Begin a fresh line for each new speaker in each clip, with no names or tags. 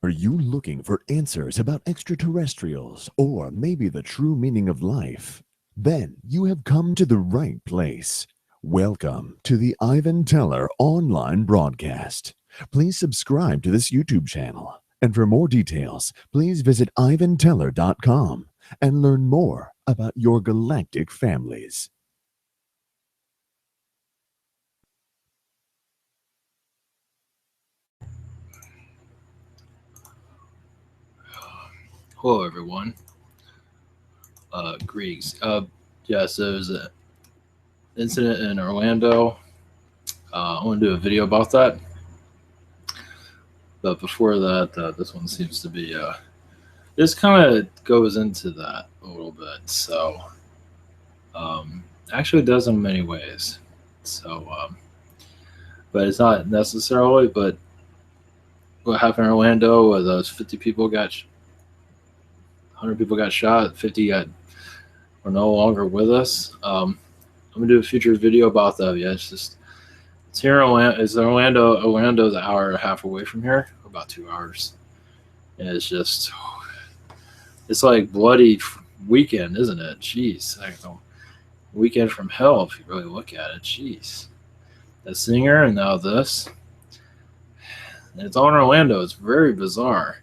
Are you looking for answers about extraterrestrials or maybe the true meaning of life? Then you have come to the right place. Welcome to the Ivan Teller online broadcast. Please subscribe to this YouTube channel. And for more details, please visit ivanteller.com and learn more about your galactic families.
Hello, everyone. Greeks. Yes, there was an incident in Orlando. I want to do a video about that. But before that, this one seems to be, this kind of goes into that a little bit. So, actually it does in many ways. So, but it's not necessarily, but what happened in Orlando, those 50 people got 100 people got shot, 50 are no longer with us. I'm gonna do a future video about that. Yeah, it's here in Orlando. It's Orlando. Orlando's an hour and a half away from here, about 2 hours. And it's like bloody weekend, isn't it? Jeez, like the weekend from hell if you really look at it. Jeez, the singer and now this. And it's all in Orlando. It's very bizarre.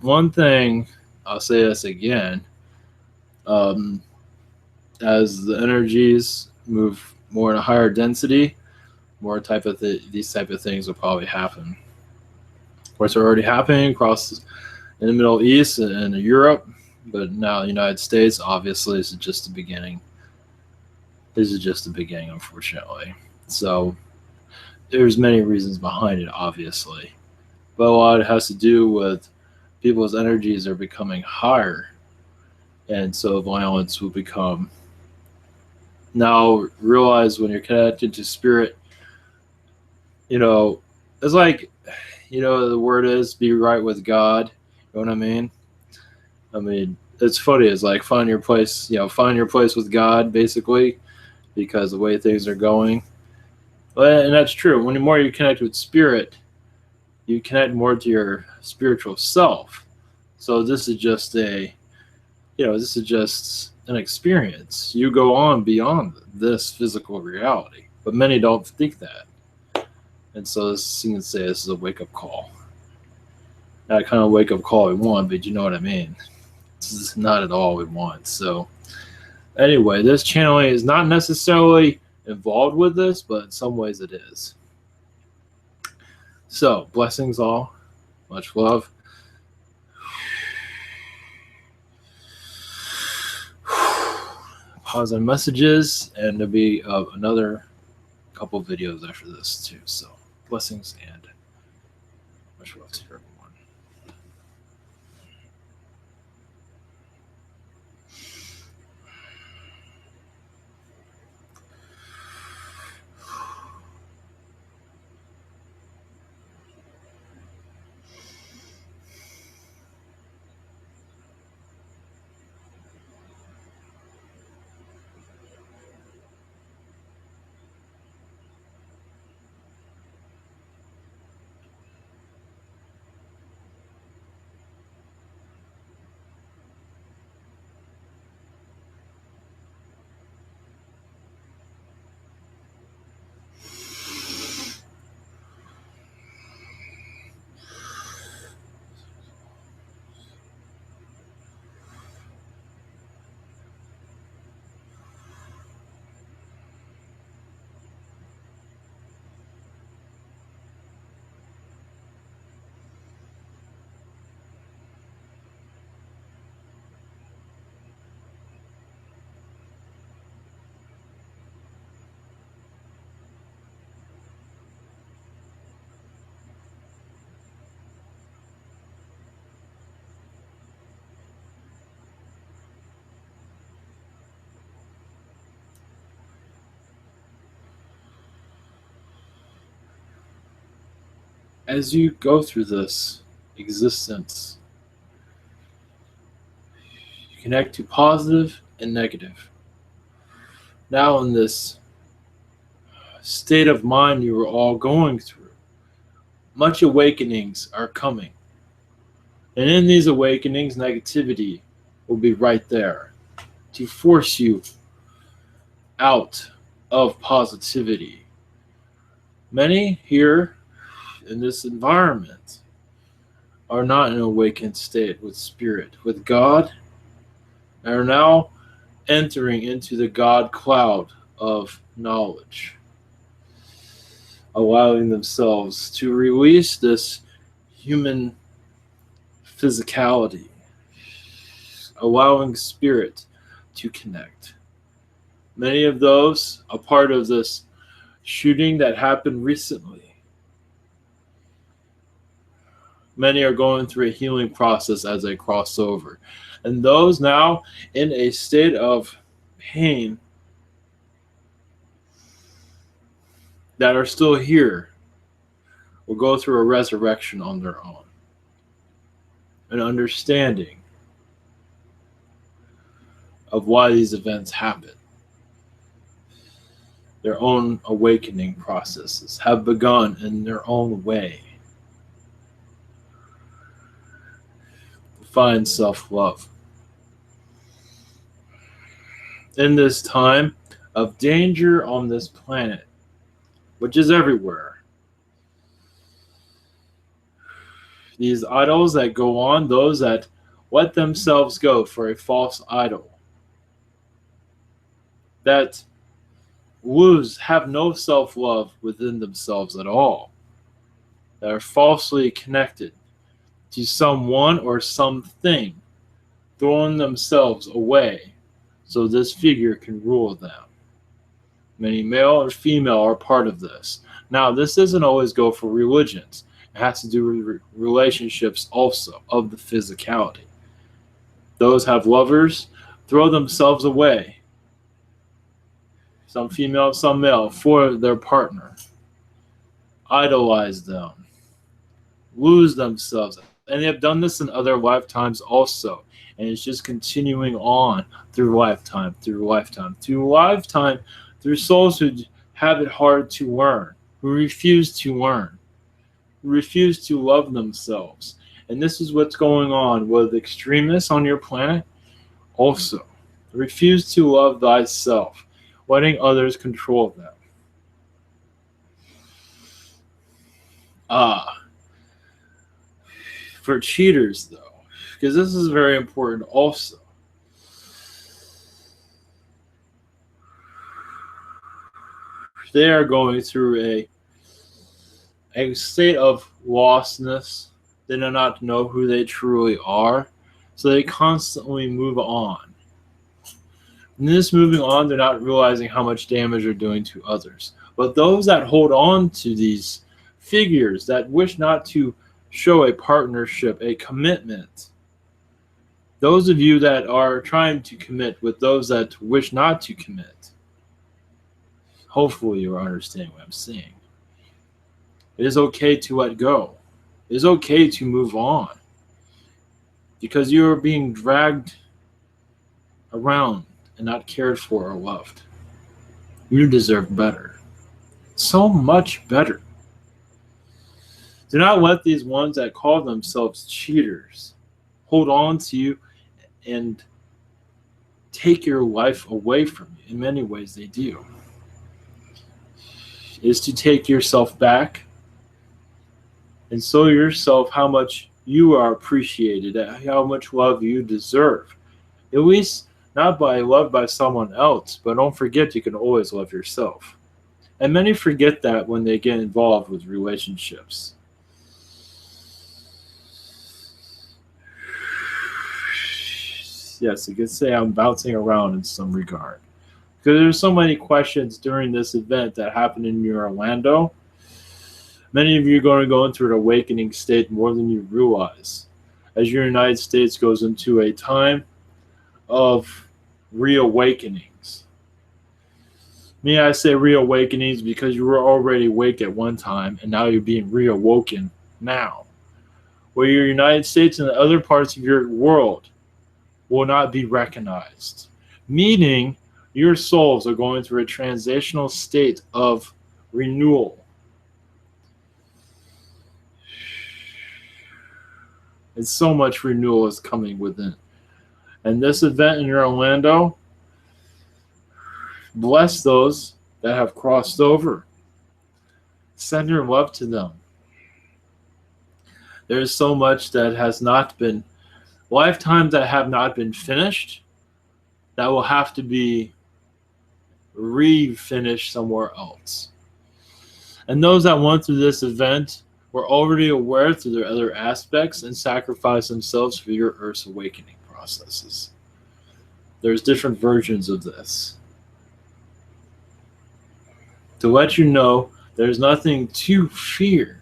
One thing, I'll say this again, as the energies move more in a higher density, more these type of things will probably happen. Of course, they're already happening across in the Middle East and Europe, but now the United States, obviously, this is just the beginning. This is just the beginning, unfortunately. So there's many reasons behind it, obviously. But a lot of it has to do with people's energies are becoming higher. And so violence will become. Now realize when you're connected to spirit, it's like, the word is be right with God. You know what I mean? I mean, it's funny. It's like find your place with God, basically, because the way things are going. And that's true. When the more you connect with spirit, you connect more to your spiritual self. So this is just an experience. You go on beyond this physical reality, but many don't think that. And so you can say this is a wake-up call. Not kind of wake-up call we want, but you know what I mean. This is not at all we want. So anyway, this channeling is not necessarily involved with this, but in some ways it is. So blessings all. Much love. Pause on messages, and there'll be another couple videos after this too. So blessings and much love to everyone. As you go through this existence, you connect to positive and negative. Now in this state of mind you were all going through, much awakenings are coming. And in these awakenings, negativity will be right there to force you out of positivity. Many here in this environment are not in an awakened state with spirit, with God, and are now entering into the God cloud of knowledge, allowing themselves to release this human physicality, allowing spirit to connect. Many of those, a part of this shooting that happened recently, many are going through a healing process as they cross over. And those now in a state of pain that are still here will go through a resurrection on their own. An understanding of why these events happen. Their own awakening processes have begun in their own way. Find self-love. In this time of danger on this planet, which is everywhere, these idols that go on, those that let themselves go for a false idol, that have no self-love within themselves at all, that are falsely connected to someone or something, throwing themselves away so this figure can rule them. Many male or female are part of this. Now, this doesn't always go for religions. It has to do with relationships also of the physicality. Those have lovers throw themselves away, some female, some male, for their partner, idolize them, lose themselves. And they have done this in other lifetimes also. And it's just continuing on through lifetime, through lifetime, through lifetime, through souls who have it hard to learn, who refuse to learn, who refuse to love themselves. And this is what's going on with extremists on your planet also. Refuse to love thyself, letting others control them. For cheaters, though, because this is very important also. They are going through a state of lostness. They do not know who they truly are, so they constantly move on. In this moving on, they're not realizing how much damage they're doing to others. But those that hold on to these figures, that wish not to show a partnership, a commitment, those of you that are trying to commit with those that wish not to commit, hopefully you are understanding what I'm saying. It is okay to let go. It is okay to move on. Because you are being dragged around and not cared for or loved. You deserve better. So much better. Do not let these ones that call themselves cheaters hold on to you and take your life away from you. In many ways they do. Is to take yourself back and show yourself how much you are appreciated, how much love you deserve. At least not by love by someone else, but don't forget you can always love yourself. And many forget that when they get involved with relationships. Yes, you could say I'm bouncing around in some regard. Because there's so many questions during this event that happened in Orlando. Many of you are going to go into an awakening state more than you realize. As your United States goes into a time of reawakenings. May I say reawakenings because you were already awake at one time and now you're being reawoken now. Where your United States and the other parts of your world will not be recognized. Meaning your souls are going through a transitional state of renewal. And so much renewal is coming within. And this event in Orlando, bless those that have crossed over. Send your love to them. There is so much that has not been, lifetimes that have not been finished, that will have to be refinished somewhere else. And those that went through this event were already aware through their other aspects and sacrificed themselves for your Earth's awakening processes. There's different versions of this. To let you know there's nothing to fear,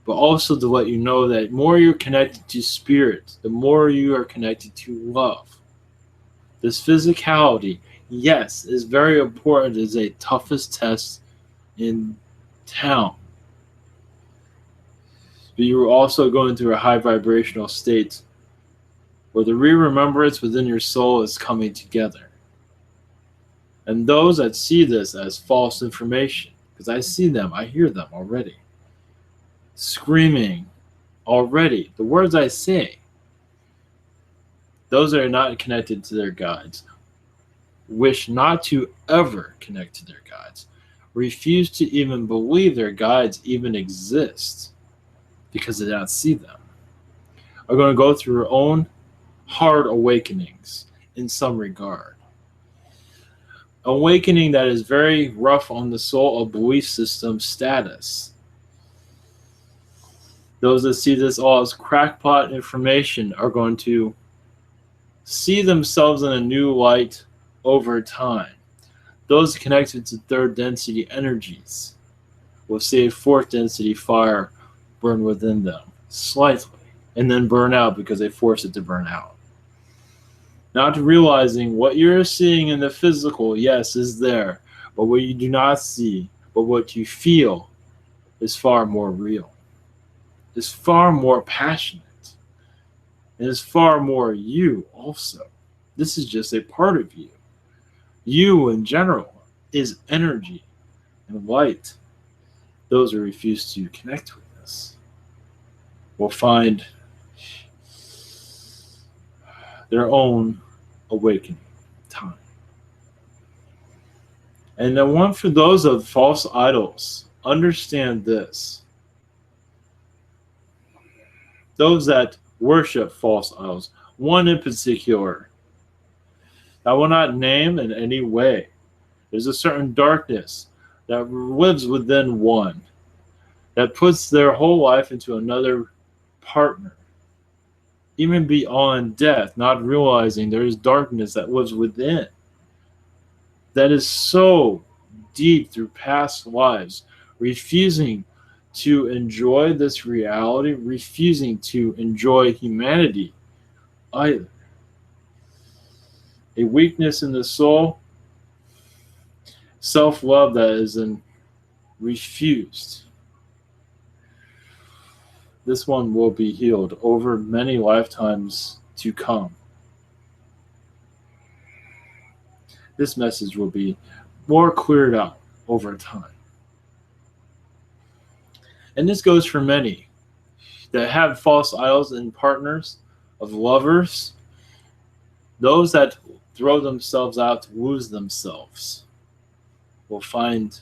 but also to let you know that the more you're connected to spirit, the more you are connected to love. This physicality, yes, is very important. It's a toughest test in town. But you're also going through a high vibrational state where the re-remembrance within your soul is coming together. And those that see this as false information, because I see them, I hear them already, screaming already, the words I say, those that are not connected to their guides, wish not to ever connect to their guides, refuse to even believe their guides even exist because they don't see them, are going to go through their own hard awakenings in some regard. Awakening that is very rough on the soul of belief system status. Those that see this all as crackpot information are going to see themselves in a new light over time. Those connected to third density energies will see a fourth density fire burn within them slightly and then burn out because they force it to burn out. Not realizing what you're seeing in the physical, yes, is there, but what you do not see, but what you feel is far more real, is far more passionate, and is far more you also. This is just a part of you. You in general is energy and light. Those who refuse to connect with this will find their own awakening time. And the one for those of false idols, understand this. Those that worship false idols, one in particular, I will not name in any way. There's a certain darkness that lives within one, that puts their whole life into another partner, even beyond death, not realizing there is darkness that lives within, that is so deep through past lives, refusing to enjoy this reality, refusing to enjoy humanity either. A weakness in the soul, self-love that is refused. This one will be healed over many lifetimes to come. This message will be more cleared out over time. And this goes for many that have false idols and partners of lovers, those that throw themselves out to lose themselves will find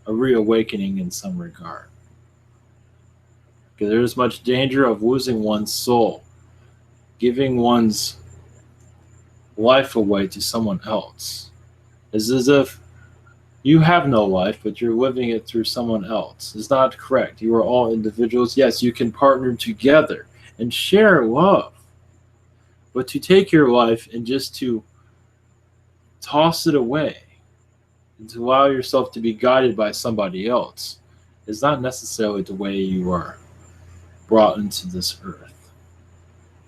a reawakening in some regard. Because there is much danger of losing one's soul, giving one's life away to someone else. It's as if you have no life, but you're living it through someone else. It's not correct. You are all individuals. Yes, you can partner together and share love. But to take your life and just to toss it away and to allow yourself to be guided by somebody else is not necessarily the way you are brought into this earth.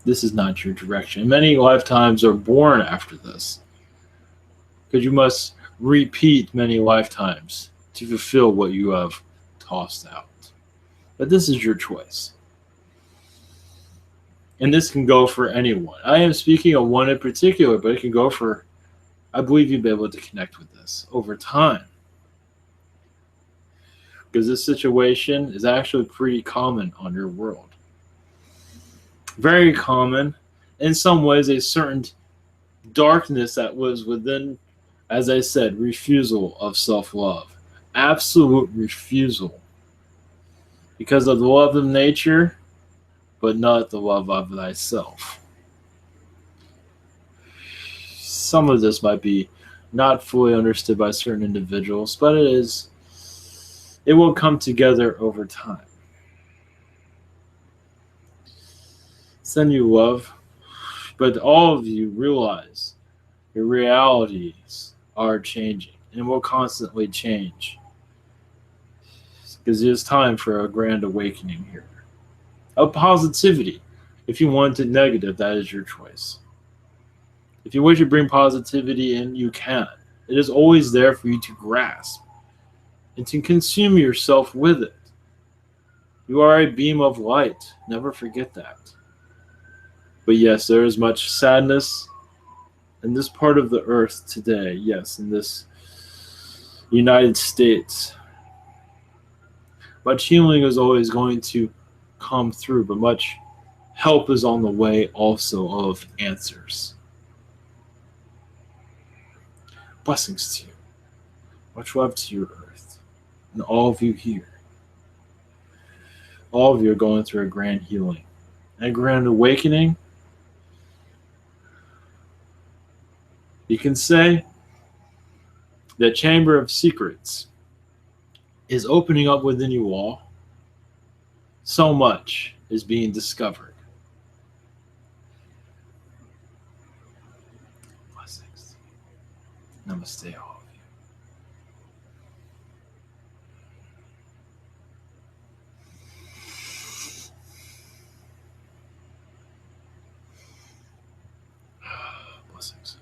This is not your direction. Many lifetimes are born after this, because you must repeat many lifetimes to fulfill what you have tossed out. But this is your choice. And this can go for anyone. I am speaking of one in particular, but it can go for, I believe you'll be able to connect with this over time. because this situation is actually pretty common on your world. Very common. In some ways, a certain darkness that was within, as I said, refusal of self love. Absolute refusal. Because of the love of nature, but not the love of thyself. Some of this might be not fully understood by certain individuals, but it will come together over time. Send you love, but all of you realize your realities are changing and will constantly change. Because it is time for a grand awakening here. Of positivity. If you want it negative, that is your choice. If you wish to bring positivity in, you can. It is always there for you to grasp and to consume yourself with it. You are a beam of light. Never forget that. But yes, there is much sadness in this part of the earth today. Yes, in this United States. Much healing is always going to come through, but much help is on the way also of answers. Blessings to you. Much love to your earth. And all of you here. All of you are going through a grand healing. And a grand awakening. You can say the Chamber of Secrets is opening up within you all. So much is being discovered. Blessings. Namaste, all of you. Blessings.